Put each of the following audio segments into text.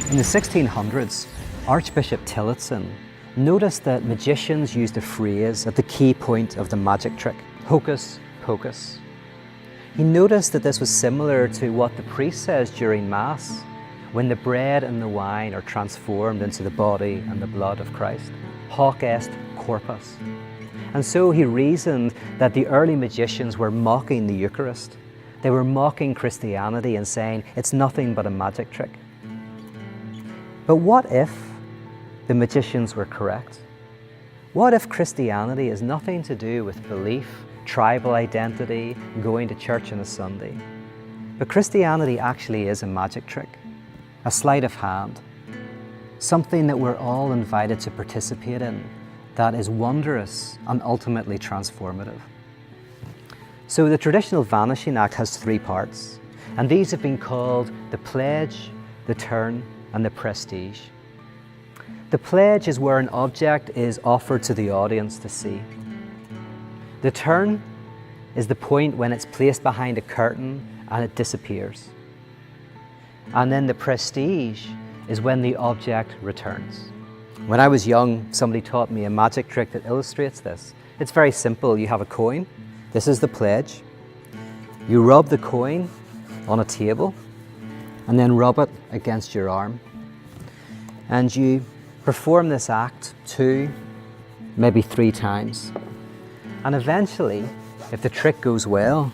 In the 1600s, Archbishop Tillotson noticed that magicians used a phrase at the key point of the magic trick, hocus pocus. He noticed that this was similar to what the priest says during Mass, when the bread and the wine are transformed into the body and the blood of Christ, hoc est corpus. And so he reasoned that the early magicians were mocking the Eucharist. They were mocking Christianity and saying it's nothing but a magic trick. But what if the magicians were correct? What if Christianity is nothing to do with belief, tribal identity, going to church on a Sunday? But Christianity actually is a magic trick, a sleight of hand, something that we're all invited to participate in that is wondrous and ultimately transformative. So the traditional Vanishing Act has 3 parts, and these have been called the pledge, the turn, and the prestige. The pledge is where an object is offered to the audience to see. The turn is the point when it's placed behind a curtain and it disappears. And then the prestige is when the object returns. When I was young, somebody taught me a magic trick that illustrates this. It's very simple. You have a coin. This is the pledge. You rub the coin on a table and then rub it against your arm. And you perform this act 2, maybe 3 times. And eventually, if the trick goes well,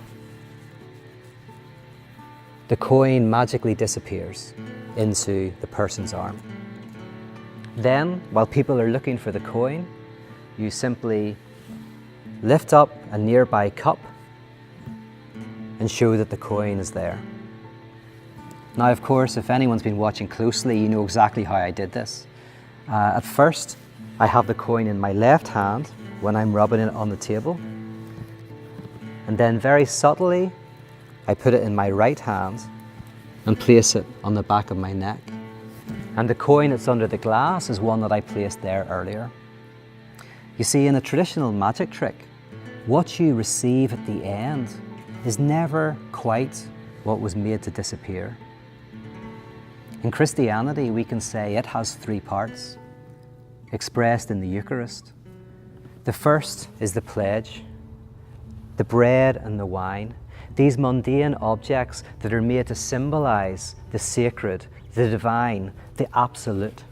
the coin magically disappears into the person's arm. Then, while people are looking for the coin, you simply lift up a nearby cup and show that the coin is there. Now, of course, if anyone's been watching closely, you know exactly how I did this. At first, I have the coin in my left hand when I'm rubbing it on the table. And then very subtly, I put it in my right hand and place it on the back of my neck. And the coin that's under the glass is one that I placed there earlier. You see, in a traditional magic trick, what you receive at the end is never quite what was made to disappear. In Christianity, we can say it has 3 parts, expressed in the Eucharist. The first is the pledge, the bread and the wine, these mundane objects that are made to symbolize the sacred, the divine, the absolute.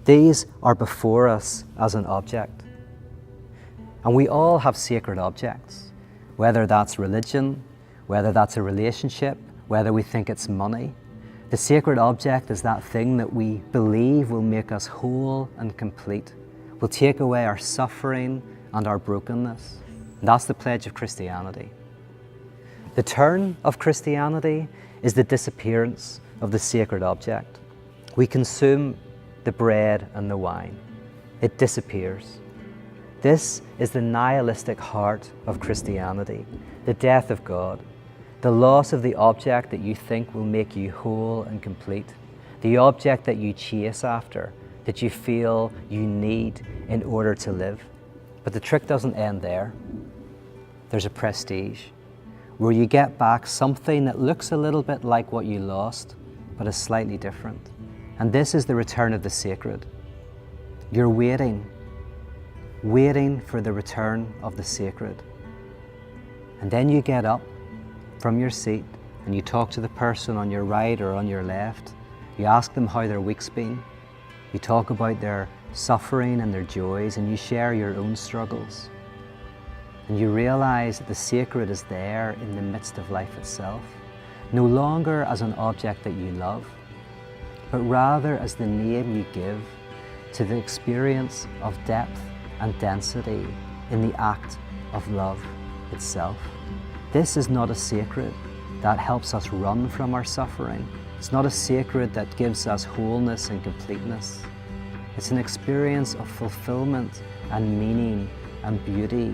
These are before us as an object. And we all have sacred objects, whether that's religion, whether that's a relationship, whether we think it's money. The sacred object is that thing that we believe will make us whole and complete, will take away our suffering and our brokenness. And that's the pledge of Christianity. The turn of Christianity is the disappearance of the sacred object. We consume the bread and the wine. It disappears. This is the nihilistic heart of Christianity, the death of God, the loss of the object that you think will make you whole and complete, the object that you chase after, that you feel you need in order to live. But the trick doesn't end there. There's a prestige, where you get back something that looks a little bit like what you lost, but is slightly different. And this is the return of the sacred. You're waiting for the return of the sacred. And then you get up from your seat and you talk to the person on your right or on your left. You ask them how their week's been. You talk about their suffering and their joys, and you share your own struggles. And you realize that the sacred is there in the midst of life itself, no longer as an object that you love, but rather as the name you give to the experience of depth and density in the act of love itself. This is not a sacred that helps us run from our suffering. It's not a sacred that gives us wholeness and completeness. It's an experience of fulfillment and meaning and beauty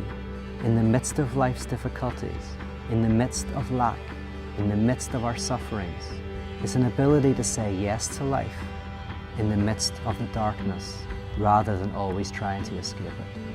in the midst of life's difficulties, in the midst of lack, in the midst of our sufferings. It's an ability to say yes to life in the midst of the darkness, rather than always trying to escape it.